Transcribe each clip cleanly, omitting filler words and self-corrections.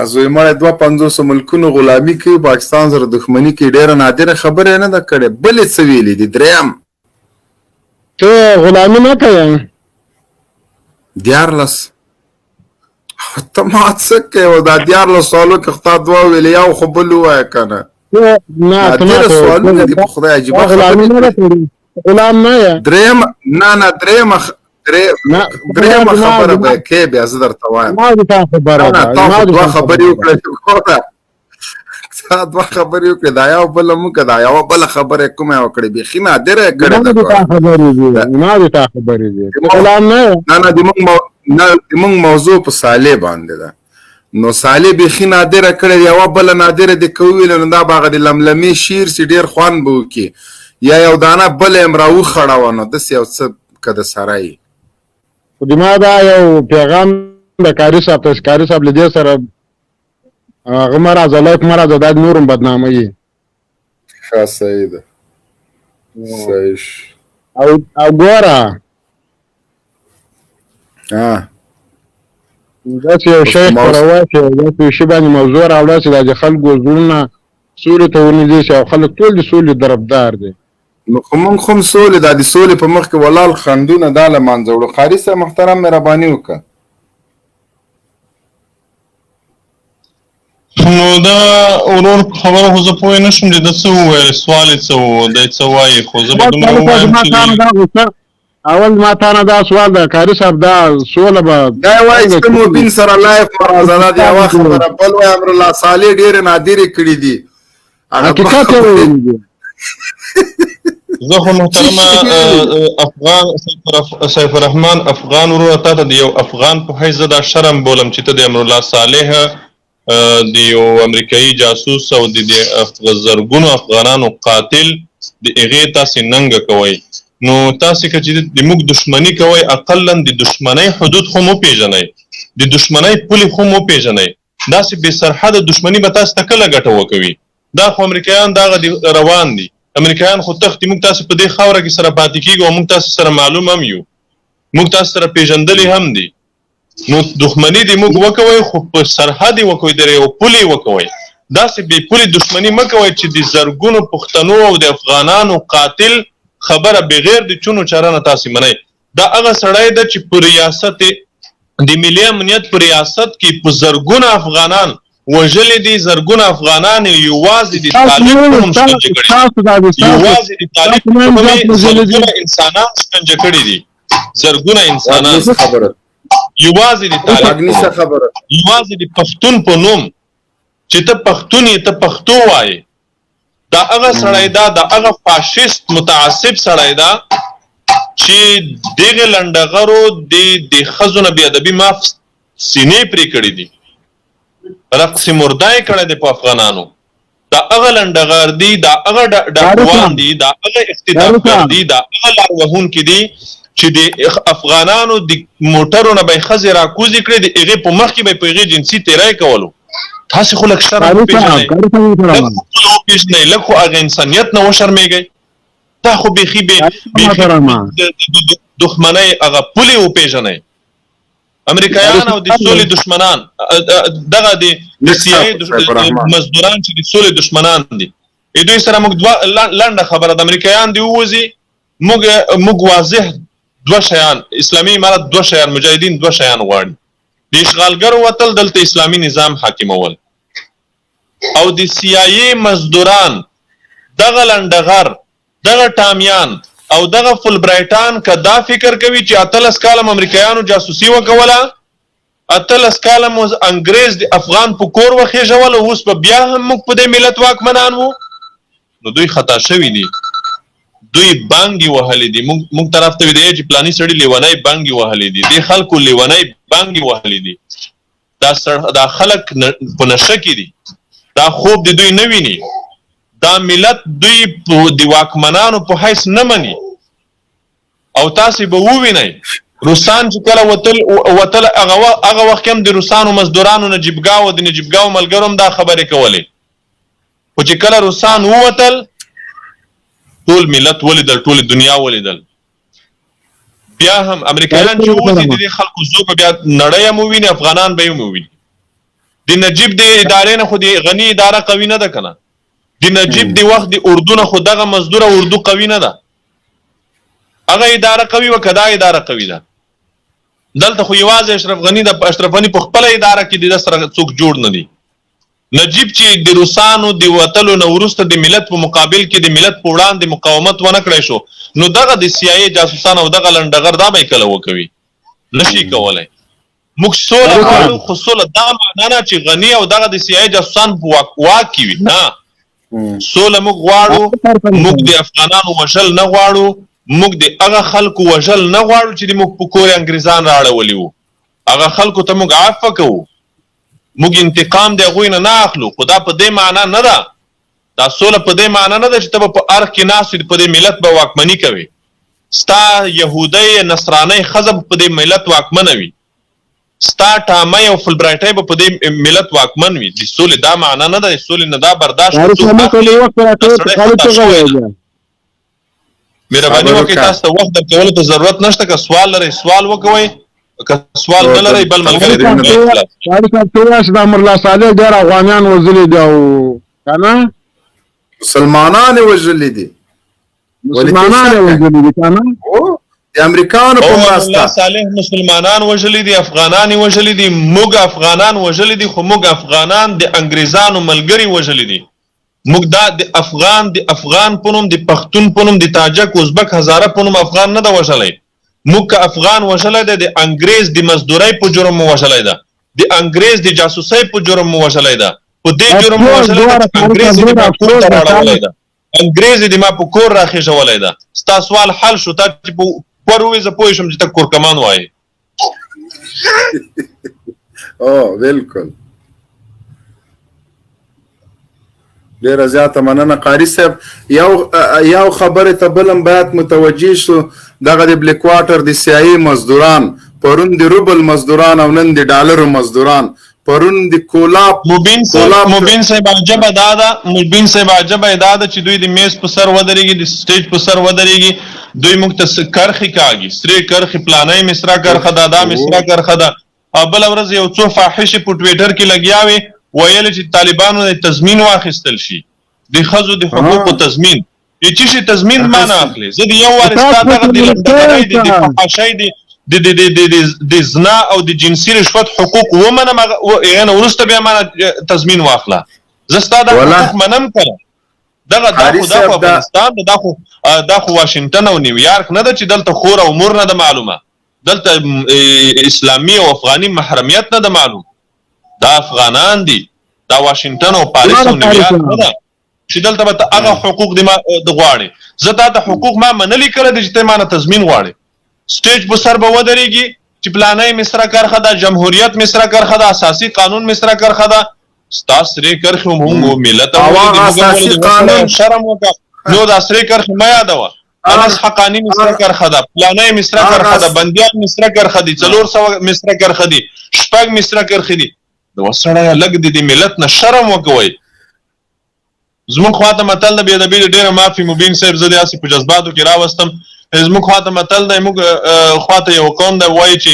زوی مړ 250 ملکونو غلامي کوي پاکستان سره دښمني کوي ډیره نادره خبره نه ده کړې بلې څه ویلې دي دریم ته غلامي نه کوې 14 ته ما څه کوې دا 14 سوالو کې خطا دوه ویلې یو خو بل ووایه که نه نادره سوالونه دي په خدای عجیبه غلام نه یې دریم نه درېیمه خبره به کې بیا زه درته وایم تا دوه خبرې وکړې تا دوه خبرې وکړې دا یو بله مونږ که دا یوه بله خبره یې کومه یې وکړې بیخي نادره یې کړې نه زموږ موضوع په صالح باندې ده نو صالح بیخي نادره کړې یوه بله نادره دې که وویله نو دا به هغه د لملمې شعر چې ډېر خوند به وکړي یا یو دانه بله یې راوخړوه نو داسې یو څه که د سره یي خو ما دا یو پیغام د قاری صاحب ته قاری صاحب له دې سره هغه مه راځه لایف مه راځه دا نور هم بدناموي ښه صحیح ده صحیح او ګوره داسې یو شی خپروه چې داسې یو شي باندې موضوع راوړه چې دا د خلکو زړونه سولې ته ونیسي او خلک ټول د سولې طرفدار دي نو خو موږ خو هم سولې دا د سولې په مخ کې ولاړ خنډونه دا له منځه وړو قاري صاحب محترم مهرباني وکړه نو دا ورور خبره خو زه پوه نه شوم چې ده څه وویل سوال یې څه و دی څه وایي خو زه به دومره ووایم چې اول ما تا نه دا سوال ده قاري صاحب دا سوله به دا یې وایي چې ته مبین سره لایف مرازه دا د یوه خبره بل وایي امرالله صالح ډېرې نادرې کړي دي حقیقت یې ویلي دي زه خو محترمه افغان سیف الرحمن افغان وروره تا ته د یو افغان په حیث زه دا شرم بولم چې ته د امرالله صالح د یو امریکایي جاسوس او د زرګونو افغانانو قاتل د هغې تاسې ننګه کوئ نو تاسې که چې د موږ دښمني کوئ اقلا د دښمنۍ حدود خو مو پېژنئ د دښمنۍ پولې خو مو پېژنئ داسې بې سرحده دښمني به تاسو ته کله ګټه وکوي دا خو امریکایان دغه روان دي امریکایان خو تختي موږ تاسو په دې خاوره کې سره پاتې کېږو او موږ تاسو سره معلوم هم یو موږ تاسو سره پېژندلي هم دي نو دښمني دې موږ وکوئ خو په سرحد یې وکوئ د یو پولې وکوئ داسې بې پولې دښمني مه کوئ چې د زرګونو پښتنو او د افغانانو قاتل خبره بغیر د چونو چاره نه تاسې منئ دا هغه سړی ده چې په ریاست د ملي امنیت په ریاست کې په زرګونه افغانان وژلي دي زرګونه افغانان یوازې د طالب په نوم شکنجه کړي یوازې د طالب په نوم زرګونه انسانان شکنجه کړي دي زرګونه انسانان یوازې د طالب یوازې د پښتون په نوم چې ته پښتون یې ته پښتو وایې دا هغه سړی دا د هغه فاشیست متعصب سړی دا چې دغه لنډغرو د ښځو نه بېادبي معاف سینې پرې کړي دي رقص مرده یې کړی دی په افغانانو دا هغه لنډغر دي دا هغه ډاکوان دي دا هغه اقتدارګر دي دا هغه لار وهونکي دي چې د افغانانو د موټرو نه به یې ښځې راکوزې کړې د هغې په مخ کې به یې په هغې جنسي تیری کولو تاسې خو لږ شرم وپېژنئ لږ خو هغه انسانیت نه وشرمېږئ دا خو بیخي دښمنۍ هغه پولې وپېژنئ امریکایان او د سولې دښمنان دغه د سیاسي مزدوران چې د سولې دښمنان دي دوی سره موږ لنډه خبره د امریکایان دی ووځي موږ واضح دوه شیان اسلامي امارت دوه شیان مجاهدین دوه شیان غواړي د اشغالګرو وتل دلته اسلامي نظام حاکمول او د سیاسي مزدوران دغه لنډغر دغه ټامیان او دغه فلبرایټان که دا فکر کوي چې 18 کالم امریکایانو جاسوسي وکوله 18 کالم انګریز د افغان په کور وخېژول او اوس به بیا هم موږ په دې ملت واکمنان وو نو دوی خطا شوي دي دوی بانګې وهلې دي موږ طرف ته ویدی چې پلاني سړي لیونی بانګې وهلې دي دې خلکو لیونی بانګې وهلې دي دا خلک په نشه کې دي دا خوب د دوی نه ویني دا ملت دوی د واکمنانو په حیث نه مني او تاسې به ووینئ روسان چې کله وتل هغه وخت کې هم د روسانو مزدورانو نجیبګاو د نجیبګاو ملګرو هم دا خبرې کولې خو چې کله روسان ووتل ټول ملت ولیدل ټول دنیا ولیدل بیا هم امریکایان چې ووځي د دې خلکو زوی به بیا نړۍ هم وویني افغانان به یې هم وویني د نجیب د ادارې نه خو د غنی اداره قوي نه ده کنه د نجیب د وخت د اردو نه خو دغه مزدور اردو قوي نه ده هغه اداره قوي و کدا اداره قوي ده دلته خو یوازې اشرف غنی د اشرف غنی په خپل اداره کې د سره څوک جوړ نه دي نجیب چې د روسانو د وتلو نه وروسته د ملت په مقابل کې د ملت په وړاندې مقاومت ونه کړی شو نو دغه د CIA جاسوسان او دغه لنډغر دا به کله وکوي نشي کولای موږ سوله غواړو خو سوله دا معنا نه چې غنی او دغه د CIA جاسوسان واک وي نه سوله موږ غواړو موږ د افغانانو وژل نه غواړو موږ د هغه خلکو وژل نه غواړو چې د موږ په کور انګریزان راړولي وو هغه خلکو ته موږ عفو کوو موږ انتقام د هغوی نه اخلو خو دا په دې معنا نه ده دا سوله په دې معنا نه ده چې ته به په ارګ کې ناست وي په دې ملت به واکمني کوي ستا یهودی نصرانی ښځه به په دې ملت واکمنه وي ستا ټامۍ او فلبرایټۍ به په دې ملت واکمن وي د سولې دا معنا نه ده د سولې نه دا برداشت مهرباني وکړئ تاسو ته وخت درکولو ته ضرورت نشته که سوال لرئ سوال وکوئ که سوال نه لرئ بل ملګری د امرالله صالح ډېر افغانان وژلي دي او کنه مسلمانان وژلي دي مسلمانان وژلي دي کنه د امریکانو په واسطه صالح مسلمانان وژلي دي افغانان وژلي دي موږ افغانان وژلي دي خو موږ افغانان د انګریزانو ملګری وژلي دي موږ دا د افغان په نوم د پښتون په نوم د تاجک ازبک هزاره په نوم افغان نه ده وژلی موږ که افغان وژلی دی د انګریز د مزدورۍ په جرم مو وژلی ده د انګریز د جاسوسۍ په جرم مو وژلی ده په دې جرم مو وژلی ده چې انګریز یې د ما کور ته راړولی ده انګریز یې د ما په کور راخېژولی ده ستا سوال حل شو تا چې په کور ووایې زه پوه شم چې ته کورکمان وایې او بالکل ډیره زیاته مننه قاری صاحب یو خبره ته بلم باید متوجه شو دغه د بلیک واټر د CIA مزدوران پرون د روبل مزدوران او نن د ډالرو مزدوران پرون د کولاب مبین صاحب عجبه دا ده مبین صاحب عجبه دا ده چې دوی د میز په سر ودرېږي د سټیج په سر ودرېږي دوی موږ ته کرخي کاږي سرې کرخي پلانۍ مصرا کرخه ده دا مصرا کرخه ده او بله ورځ یو څو فاحشې په ټویټر کې لګیا وي ویل چې طالبانو د تضمین واخیستل شي د ښځو د حقوقو تضمین چې شي تضمین ما نه اخلي زه د یو وار ستا دغه د لنډغرۍ د فحاشۍ د زنا او د جنسي رشوت حقوق ومنم هغه نه وروسته بیا ما تضمین واخله زه ستا دا حقوق منم که نه دا خو افغانستان دا خو واشنګټن او نیویارک نه ده چې دلته خور او مور نه ده معلومه دلته اسلامي او افغاني محرمیت نه ده معلوم دا افغانان دي دا واشنګټن او پاریس او نیویارک نه ده چې دلته به ته هغه حقوق د غواړې زه تا ته حقوق ما منلي کړی دی چې ته ما نه تضمین غواړې سټیج په سر به ودرېږي چې پلانۍ مصرا کرخه ده جمهوریت مصرا کرخه ده اساسي قانون مصرا کرخه ده ستا سرې کرښې موږ ملت شرم وکړه نو دا سرې کرښې مه یادوه انس حقاني مصرا کرخه ده پلانۍ مصرا کرخه ده بندیان مصرا کرخه دي 400 مصرا کرخه دي شپږ مصرا کرخې دي د وسړیه لږ د ملت نه شرم وکوئ زموږ خواته متل د بېادبي ډېره معافي مبین صاحب زه داسې په جذباتو کې راوستم زموږ خواته متل دی موږ خواته یو قوم دی وایي چې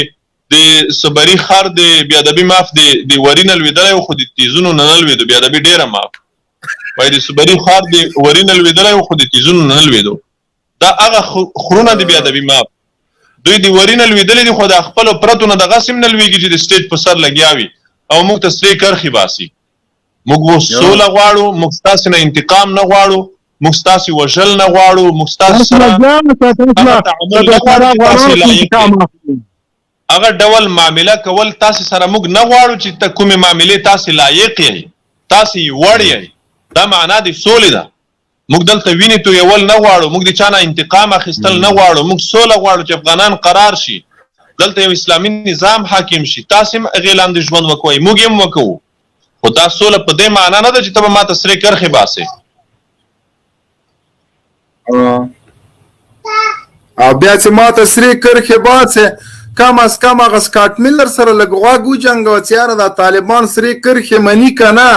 د صبري خر د بېادبي معاف د وري نه لوېدلی و خو د تیزونو نه نه لوېدو بېادبي ډېره معاف وایي د صبري خر د وري نه لوېدلی و خو د تیزونو نه نه لوېدو دا هغه خرونه د بېادبي معاف دوی د وري نه لوېدلي دي خو د خپلو پرتو نه دغسې هم نه لوېږي چې د سټیج په سر لګیا وي او موږ ته سرې کرښې باسي موږ سوله غواړو موږ ستاسې نه انتقام نه غواړو موږ ستاسې وژل نه غواړو موږ ستاسې سره هغه تعامل نه غواړو چې تاسې لایق دی هغه ډول معامله کول تاسې سره موږ نه غواړو چې ته کومې معاملې تاسې لایق یې تاسې یې وړ یې دا معنا د سولې ده موږ دلته وینې تویول نه غواړو موږ د چا نه انتقام اخیستل نه غواړو موږ سوله غواړو چې افغانان قرار شي دلته یو اسلامي نظام حاکم شي تاسې هم هغې لاندې ژوند وکوئ موږ هم وکوو خو دا سوله په دې معنا نه ده چې ته به ما ته سرې کرښې باسې او بیا چې ما ته سرې کرښې باسې کم از کم هغه سکاټ میلر سره لږ غوږ وجنګوه چې یاره دا طالبان سرې کرښې مني که نه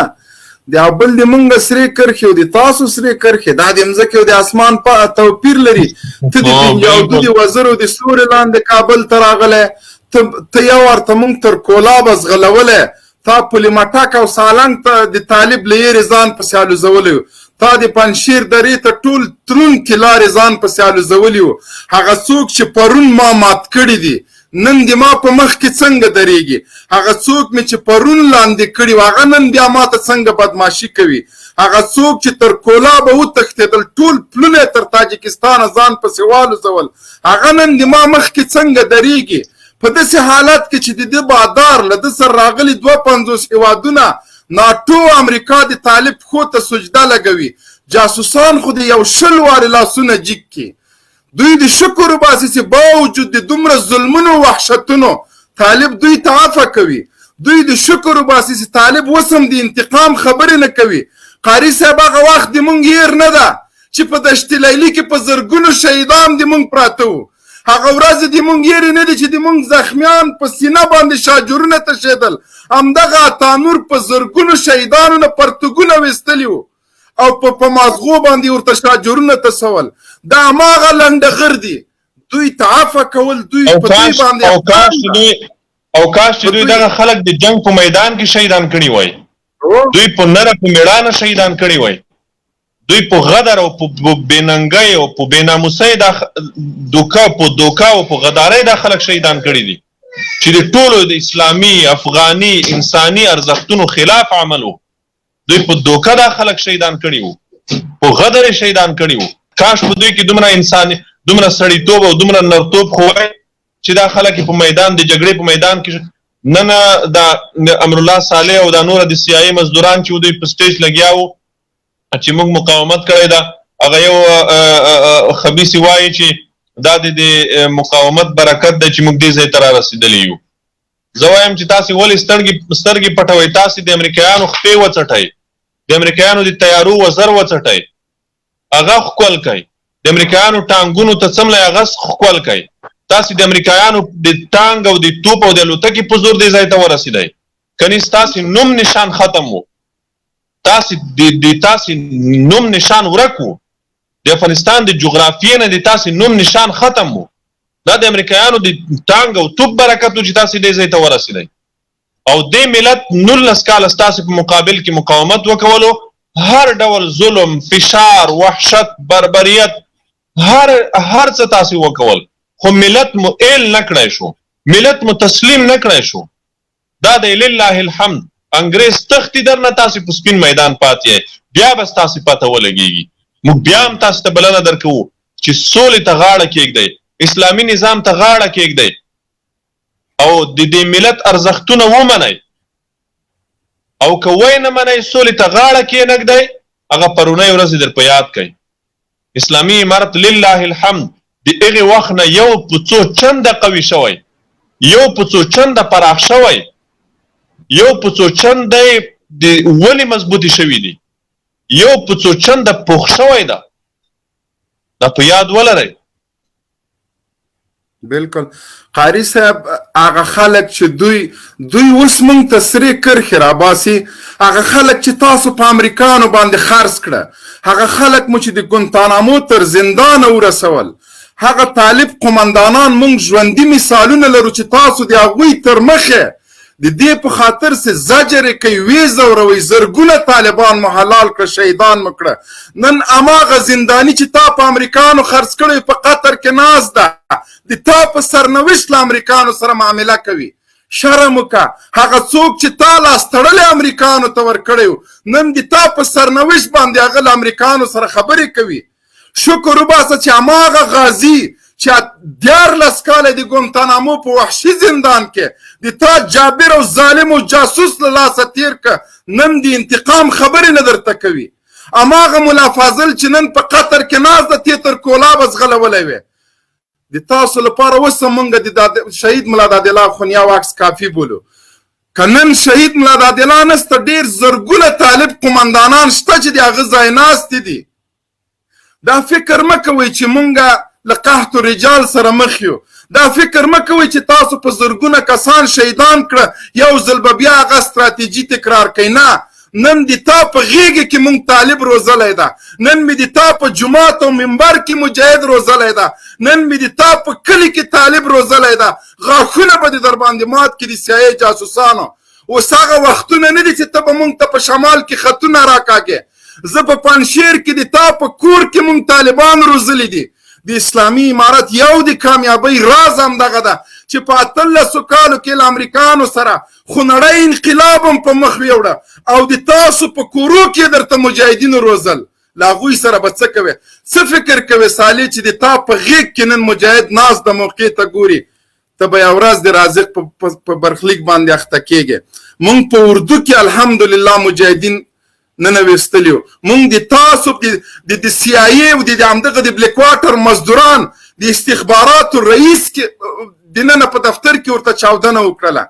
د بل د مونږ سرې کرښې او د تاسو سرې کرښې دا د مځکې او د اسمان په توپیر لري ته د جنګیالدو د وزرو د ستوري لاندې کابل ته راغلی ته یو ورته مونږ تر کولابه ځغلولی تا پولیمټک او سالنګ ته د طالب له یېرې ځان پسې الوزولی و، تا د پنجشیر درې ته ټول ترونکې لارې ځان پسې الوزولي وو. هغه څوک چې پرون ما مات کړي دي نن د ما په مخ کې څنګه درېږي؟ هغه څوک مې چې پرون لاندې کړي و هغه نن بیا ما ته څنګه بدماشي کوي؟ هغه څوک چې تر کولابه وتښتېدل ټول پلونه تر تاجکستانه ځان پسې والوزول هغه نن د ما مخ کې څنګه درېږي؟ په داسې حالت کې چې د ده بادار له ده سره راغلي 52 هېوادونه ناټو امریکا د طالب پښو ته سجده لګوي، جاسوسان خو د یو 100 وارې لاسونه جګ کړي. دوی د شکر وباسي چې باوجود د دومره ظلمونو و وحشتونو طالب دوی ته عفه کوي. دوی د شکر وباسي چې طالب اوس هم د انتقام خبرې نه کوي. قاری صاحب هغه وخت د مونږ هیر نه ده چې په دشت لیلي کې په زرګونو شهیدان د مونږ پراته وو. هغه ورځ د مونږ هیر نه دي چې د مونږ زخمیان په سینه باندې شاجورونه تشېدل، همدغه اتانور په زرګونو شهیدانو نه پرتګونه ویستلي وو او په مازغو باندې ورته شاجورونه تسول. دا هماغه لنډغر دي، دوی ته عفه کول دوی په دوی باندې او کاش چې دوی دغه خلک د جنگ په میدان کې شهیدان کړي وای، دوی په نره په میړانه شهیدان کړي وای، دوی په غدر او په بېننګۍ او په بېناموسۍ دوکه او په غدارۍ دا خلک شهیدان کړي دي چې د ټولو د اسلامي افغاني انساني ارزښتونو خلاف عمل و. دوی په دوکه دا خلک شهیدان کړي وو، په غدر یې شهیدان کړي وو. کاش په دوی کې دومره انساني دومره سړیتوب او دومره نرتوب خو وای چې دا خلک په میدان د جګړې په میدان کې نن دا امرالله صالح او دا نور د سیاسي مزدوران چې دوی په سټیج لګیا وو چې موږ مقاومت کړی ده، هغه یو خبیثي وایي چې دا د مقاومت برکت دی چې موږ دې ځای ته رارسېدلي یو. زه وایم چې تاسې ولې سترګې پټوئ؟ تاسې د امریکایانو خپې وڅټئ، د امریکایانو د تیارو وزر وڅټئ، هغه ښکل کئ، د امریکایانو ټانګونو ته څملئ هغه ښکل کئ. تاسې د امریکایانو د ټانګ او د توپ او د الوتکې په زور دې ځای ته ورسېدئ، کني ستاسې نوم نشان ختم و، تاسې نوم نشان ورک و، د افغانستان د جغرافیې نه د تاسې نوم نشان ختم و. دا د امریکایانو د ټانګ او توپ برکت و چې تاسې دې ځای ته ورسېدئ. او دې ملت 19 کاله ستاسې په مقابل کې مقاومت وکولو، هر ډول ظلم، فشار، وحشت، بربریت، هر څه تاسې وکول، خو ملت مو ایل نه کړی شو، ملت مو تسلیم نه کړی شو. دا دی لله الحمد. انګریز تختی درنه تاسې په سپین میدان پاتې بیا به ستاسې پته ولګېږي. موږ بیا هم تاسو ته بلنه درکوو چې سولې ته غاړه کېږدئ، اسلامي نظام ته غاړه کېږدئ او د دې ملت ارزښتونه ومنئ، او که وی نه منئ سولې ته غاړه کېنږدئ، هغه پرونۍ ورځې در په یاد کئ. اسلامي امارت لله الحمد د هغې وخت نه یو په څو چنده قوي شوی، یو په څو چنده پراخ شوی، یو په څو چنده د ولې مضبوطې شوي دي، یو په څو چنده پوخ شوی ده. دا په یاد ولرئ. بالکل قاری صاحب، هغه خلک چې دوی اوس موږ ته سرې کرخې راباسي، هغه خلک چې تاسو په امریکانو باندې خرڅ کړه، هغه خلک مو چې د ګونتانامو تر زندانه ورسول، هغه طالب قمندانان موږ ژوندي مثالونه لرو چې تاسو د هغوی تر مخې د دې په خاطر چې زجر کوي، وی ځوروي، زرګونه طالبان مو حلال کړه، شهیدان مو کړه. نن هماغه زنداني چې تا په امریکانو خرڅ کړی په قطر کې ناست ده، د تا په سرنوشت له امریکانو سره معامله کوي. شرم وکړه. هغه څوک چې تا لاس تړلی امریکانو ته ورکړی نن د تا په سرنوشت باندې هغه له امریکانو سره خبرې کوي. شکر وباسه چې هماغه غازي چې 14 کاله د ګونتانامو په وحشي زندان کې د تا جابر او ظالم او جاسوس له لاسه تیر که، نن د انتقام خبرې نه درته کوي. هماغه ملا فاضل چې نن په قطر کې ناست ده، تې تر کولابه ځغلولی وی. د تاسو لپاره اوس هم موږ د شهید ملا دادالله خونیا واکس کافي بولو. که نن شهید ملا دادالله نسته، ډېر زرګونه طالب قمندانان شته چې د هغه ځای ناستې دي. دا فکر مه کوئ چې مونږ له قحط رجال سره مخ یو. دا فکر مه کوئ چې تاسو په زرګونه کسان شهیدان کړه، یو ځل به بیا هغه ستراتیجي تکرار کوي. نه، نن د تا په غېږه کې مونږ طالب روزلی ده، نن مې د تا په جومات او منبر کې مجاهد روزلی ده، نن مې د تا په کلي کې طالب روزلی ده. غاښونه به دې در باندې مات کړي د سیاسي جاسوسانو. اوس هغه وختونه نه دي چې ته به موږ ته په شمال کې خطونه راکاږې. زه په پنجشیر کې د تا په کور کې موږ طالبان روزلي دي. د اسلامي امارت یو د کامیابۍ راز هم دغه ده چې په 18 کالو کې له امریکانو سره خونړی انقلاب هم په مخ ویوړه او د تاسو په کورو کې درته مجاهدینو روزل. له هغوی سره به څه کوې؟ څه فکر کوې صالح چې د تا په غېږ کې نن مجاهد ناست د موقع ته ګوري؟ ته به یوه ورځ د رازق په برخلیک باندې اخته کېږې. موږ په اردو کې الحمدلله مجاهدین ننویستلي وو. موږ د تاسو د سی آی ای او د همدغه د بلیک واټر مزدوران د استخباراتو رئیس دننه په دفتر کې ورته چاودنه وکړله.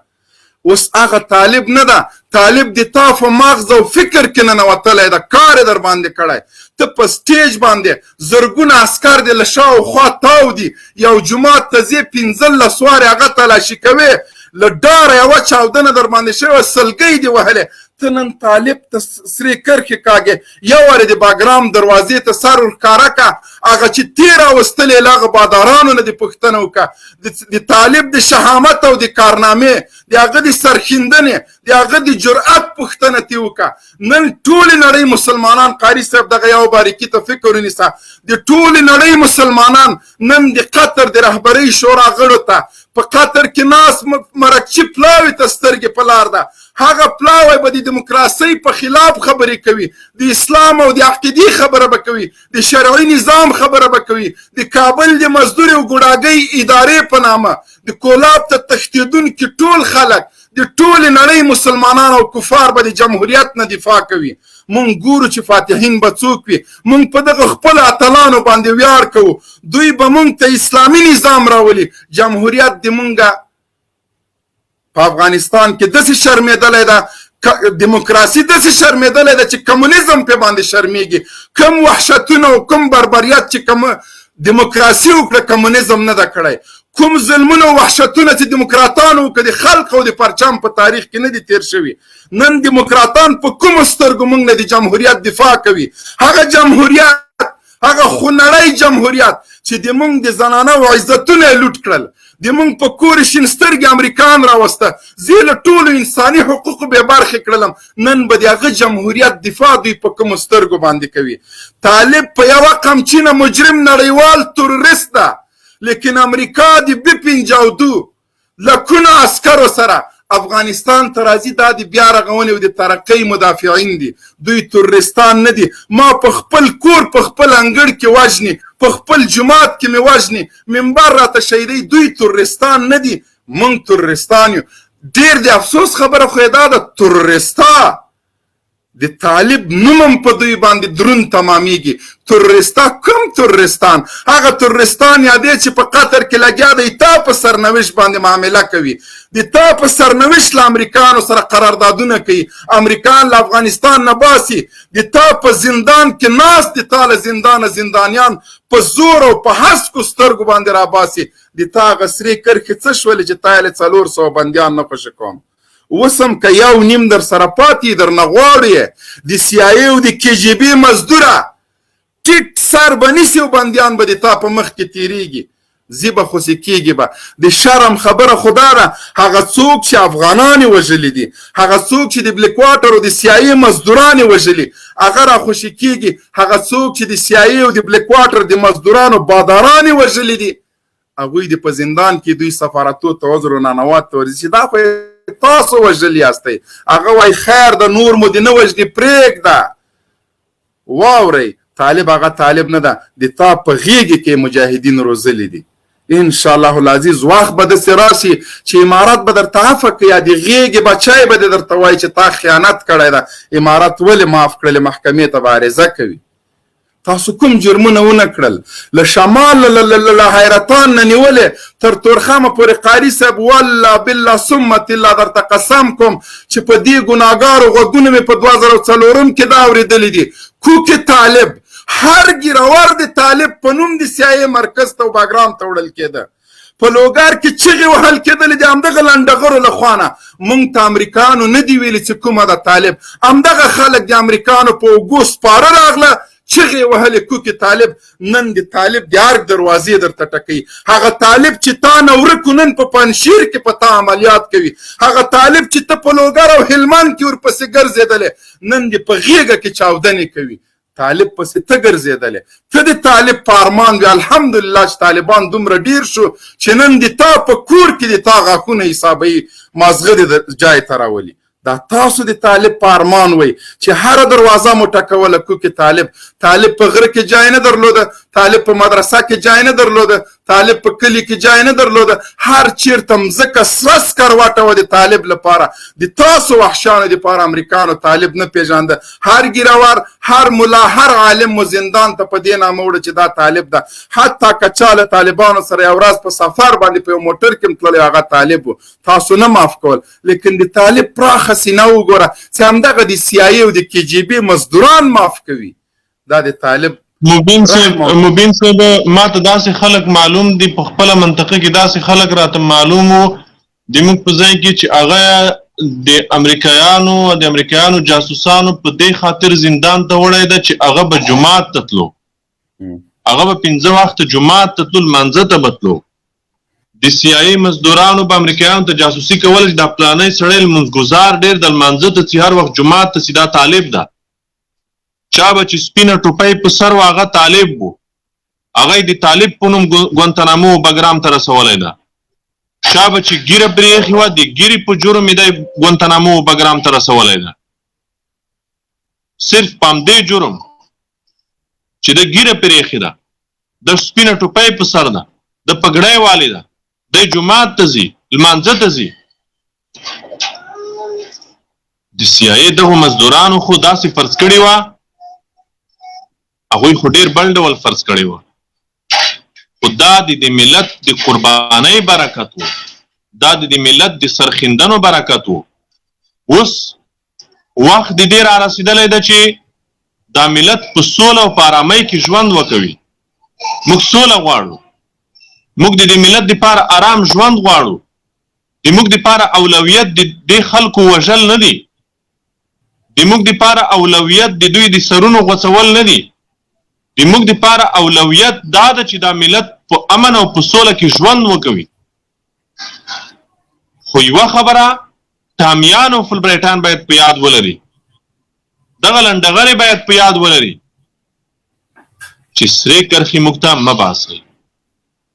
اوس هغه طالب نه ده، طالب د تا په مغز او فکر کې ننوتلی ده، کار یې در باندې کړی. ته په سټیج باندې زرګونه عسکر دې له شاوخوا تاو دي، یو جومات ته ځې 15 وارې هغه تلاشي کوې، له ډاره یوه چاودنه در باندې شوې، سلګۍ دې وهلې. ته نن طالب ته سرې کرښې کاږې، یو وارې د باګرام دروازې ته سر ورښکاره که، هغه چې تېر راوستلې له هغه بادارانو نه دې پوښتنه وکړه. د طالب د شهامت او د کارنامې، د هغه د سرښندنې، د هغه د جرأت پوښتنه ترې وکړه. نن ټولې نړۍ مسلمانان، قاری صاحب دغه یو باریکي ته فکر ونیسه، د ټولې نړۍ مسلمانان نن د قطر د رهبرۍ شورا غړو ته په قطر کې ناست مرکچي پلاوي ته سترګې په لار ده. هغه پلاوی به د دیموکراسۍ په خلاف خبرې کوي، د اسلام او د عقیدې خبره به کوي، د شرعي نظام خبره به کوي، د کابل د مزدور او ګوډاګۍ ادارې په نامه د کولاب ته تښتېدونکي ټول خلک، د ټولې نړۍ مسلمانان او کفار به د جمهوریت نه دفاع کوي. مونږ ګورو چې فاتحین به څوک وي. مونږ په دغه خپلو اتلانو باندې ویاړ کوو. دوی به مونږ ته اسلامي نظام راولي. جمهوریت د مونږه په افغانستان کې داسې شرمېدلی ده، دیموکراسي داسې شرمېدلی ده چې کمونیزم پې باندې شرمېږي. کم وحشتونه او کم بربریت چې کوم دیموکراسي وکړه کمونیزم نه ده کړی. کوم ظلمونه او وحشتونه چې دیموکراتانو وکړه د خلق او د پرچم په تاریخ کې نه دي تیر شوي. نن دیموکراتان په کومو سترګو موږ نه د جمهوریت دفاع کوي. هغه جمهوریت، هغه خونړی جمهوریت چې د موږ د زنانو عزتونه یې لوټ کړل، د موږ په کور شین سترګې امریکان راوسته، زه له ټولو انساني حقوقو بې برخې کړلم. نن به د هغه جمهوریت دفاع دوی په کومو سترګو باندې کوي. طالب په یوه قمچینه مجرم نړیوال تروریست ده، لیکن امریکا د B-52 لکونه عسکرو سره افغانستان ته راځي. دا د بیا رغونې او د ترقۍ مدافعین دي، دوی تروریستان نه دي. ما په خپل کور په خپل انګړ کې وژني، په خپل جومات کې مې وژني، منبر راته شهیدوي. دوی تروریستان نه دي، موږ تروریستان یو. ډېر د افسوس خبره خو یې دا ده، تروریستا د طالب نوم هم په دوی باندې دروند تمامیږي. تروریستا کوم تروریستان؟ هغه تروریستان یادې چې په قطر کې لګیا دی، تا په سرنوشت باندې معامله کوي، د تا په سرنوشت له امریکانو سره قراردادونه کوي، امریکان له افغانستان نه باسي، د تا په زندان کې ناست، د تا له زندانه زندانیان په زور او په هسکو سترګو باندې راباسي. د تا هغه سرې کرښې څه شولې چې تا یې له 400 بندیان نه خوشي کوم؟ اوس هم که یو نیم در سره پاتې در نه غواړې، د سی آی ای او د KGB مزدوره ټیټ سر به نیسي او بندیان به د تا په مخ کې تېرېږي، زی به خوسې کېږي به. د شرم خبره خو دا ده، هغه څوک چې افغانان یې وژلي دي، هغه څوک چې د بلیک واټر او د سی آی ای مزدوران یې وژلي، هغه را خوشې کېږي. هغه څوک چې د سی آی ای او د بلیک واټر د مزدورانو باداران یې وژلي دي، هغوی د په زندان کې دوی سفارتو ته عذر ننوات ته ورځي چې دا خو تاسو وژلي یاستئ. هغه وایي خیر ده، نور مو دې نه وژني، پرېږده. واورئ، طالب هغه طالب نه ده، د تا په غېږې کې مجاهدین روزلي دي. انشاءالله العزیز وخت به داسې راشي چې امارت به درته عفه کوي، یا د غېږې بچی به دې درته وایي چې تا خیانت کړی ده، امارت ولې معاف کړلې، محکمې ته به عریضه کوي. تاسو کوم جرمونه ونه کړل؟ له شمال له حیرتان نه نیولې تر تورخمه پورې قاری صاحب والله بالله ثم الله درته قسم کوم چې په دې ګناهګارو غوږونه مې په 2004 کې دا اورېدلي دي. کوکې طالب، هر ګیرور د طالب په نوم د سی آی ای مرکز ته او باګرام ته وړل کېده، په لوګار کې چغې وهل کېدلې د همدغه لنډغرو له خوا نه. موږ ته امریکانو نه دي ویلي چې کومه ده طالب، همدغه خلک د امریکانو په اوږو سپاره راغله چغې وهلې کوکې طالب نن د طالب د ارګ دروازې درته ټکوي. هغه طالب چې تا نه ورک نن په پنشیر کې په تا عملیات کوي. هغه طالب چې ته په لوګر او هلمند کې ورپسې ګرځېدلې نن دې په غېږه کې چاودنې کوي. طالب پسې ته ګرځېدلې. ته د طالب په ارمان وي. الحمدلله چې طالبان دومره ډېر شو چې نن د تا په کور کې د تا غاښونه حسابوي، مازغه دې جای ته راولي. دا تاسو د طالب په ارمان وي چې هر دروازه مو ټکوله کوکې طالب. طالب په غره کې جای نه درلوده، طالب په مدرسه کې جای نه درلوده، طالب په کلي کې جای نه درلوده. هر چیرته مځکه سره سکروټه وه د طالب لپاره. د تاسو وحشانو دپاره امریکانو طالب نه پیژانده. هر ګیروار، هر ملا، هر عالم مو زندان ته په دې نامه وړه چې دا طالب ده. حتی که چا له طالبانو سره یو ورځ په سفر باندې په یو موټر کې تللی هغه طالب و. تاسو نه معاف کول. لیکن د طالب پراخه سینه وګوره چې همدغه د CIA او د KGB مزدوران معاف کوي. دا د طالب مبین صاحب ما ته داسې خلک معلوم دي په خپله منطقه کې داسې خلک راته معلوم وو د موږ په ځای کې چې هغه د امریکایانو جاسوسانو په دې خاطر زندان ته وړی ده چې هغه به جومات ته تلو، هغه به 5 وخته جومات ته تلو، لمانځه ته به تلو. د CIA مزدورانو به امریکایانو ته جاسوسي کوله چې دا پلانی سړی لمونځګزار ډېر د لمانځه ته چې هر وخت جومات ته سیدا طالب ده. چا به چې سپینه ټوپۍ په سر و هغه طالب و، هغه د طالب په نوم ګوانتانامو بګرام ته رسولی ده. چا به چې ګیره پرې ایښې وه د ګیرې په جرم یې دی ګوانتانامو بګرام ته رسولی ده. صرف په همدې جرم چې د ګیره پرې ایښې ده، د سپینه ټوپۍ په سر ده، د پګړۍ والې ده، دی جومات ته ځي، لمانځه ته ځي. د CIA دغو مزدورانو خو داسې فرض کړې وه، هغوی خو ډېر بل ډول فرض کړې وه، خو دا د ملت د قربانۍ برکت و، دا د ملت د سرښندنو برکت و. اوس وخت د دې را رسېدلی ده چې دا ملت په سوله او په ارامۍ کې ژوند وکوي. موږ سوله غواړو، موږ د دې ملت دپاره ارام ژوند غواړو. د موږ دپاره اولویت د دې خلکو وژل نه دي، د موږ دپاره اولویت د دوی د سرونو غوڅول نه دي. د موږ دپاره اولویت دا ده چې دا ملت په امن او په سوله کې ژوند وکوي. خو یوه خبره ټامیان او فلبریټان باید په یاد ولري، دغه لنډغرې باید په یاد ولري چې سرې کرخې موږ ته مه باسئ.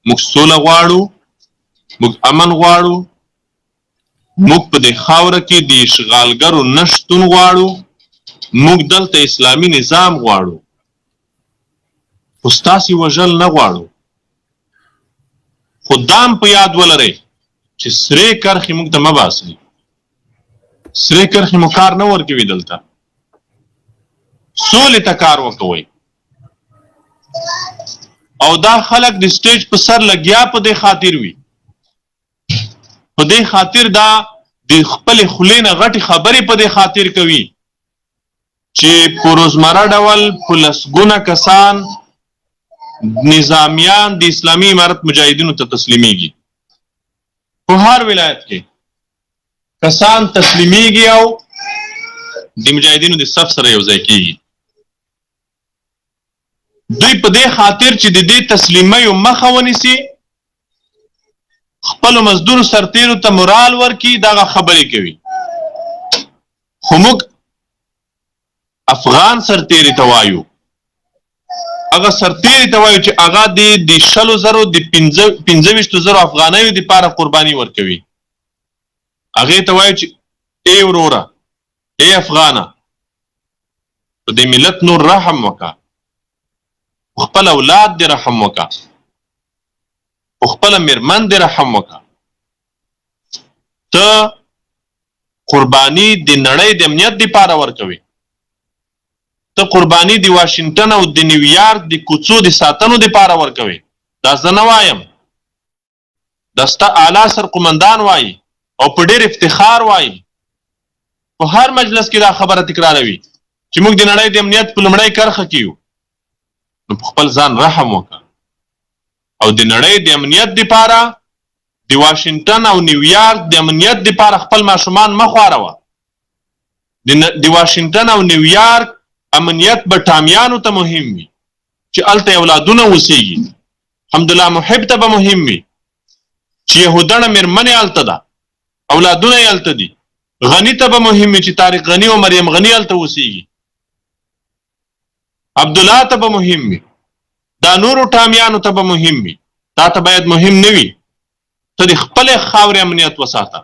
موږ سوله غواړو، موږ امن غواړو، موږ په دې خاوره کې د اشغالګرو نه شتون غواړو، موږ دلته اسلامي نظام غواړو، خو ستاسې وژل نه غواړو. خو دا هم په یاد ولرئ چې سرې کرخې موږ ته مه باسئ. سرې کرخې مو کار نه ورکوي، دلته سولې ته کار وکوئ. او دا خلک د سټیج په سر لګیا په دې خاطر وي، په دې خاطر دا د خپلې خولې نه غټې خبرې په دې خاطر کوي چې په روزمره ډول په لسګونه کسان نظامیان د اسلامي امارت مجاهدینو ته تسلیمیږي. په هر ولایت کې کسان تسلیمیږي او د مجاهدینو د صف سره یو ځای کیږي. دوی په دې خاطر چې د دې تسلیمیو مخه ونیسي، خپلو مزدورو سرتیرو ته مورال ورکړي، دغه خبرې کوي. خو موږ افغان سرتیري ته وایو، هغه سرتیري ته وایو چې هغه د 100,000 د 25,000 افغانیو دپاره قرباني ورکوي. هغې ته وایو چې ای وروره، ای افغانه، په دې ملت نور رحم وکړه، خپل اولاد دې رحم وکړه، خپل میرمن دې رحم وکړه. ته قرباني د نړۍ د امنیت دپاره ورکوي، ته قرباني د واشنګټن او د نیویارک د کوڅو د ساتنو دپاره ورکوي. دا زه نه وایم، دا ستا اعلی سرقمندان وایي او په ډېر افتخار وایي، په هر مجلس کې دا خبره تکراروي چې موږ د نړۍ د امنیت په لومړۍ کرخه کې یو. نو په خپل ځان رحم وکړه او د نړۍ د امنیت دپاره، د واشنګټن او نیویارک د امنیت دپاره خپل ماشومان مه خواروه. د واشنګټن او نیویارک امنیت به ټامیانو ته مهم وي چې هلته اولادونه اوسېږي. حمدالله محب ته به مهم وي چې یهودنه مېرمنې هلته ده، اولادونه یې هلته دي. غني ته به مهم وي چې طارق غني او مریم غني هلته اوسېږي. عبدالله ته به مهم وي، دا نورو ټامیانو ته به مهم وي. تا ته باید مهم نه وي، ته د خپلې خاورې امنیت وساته.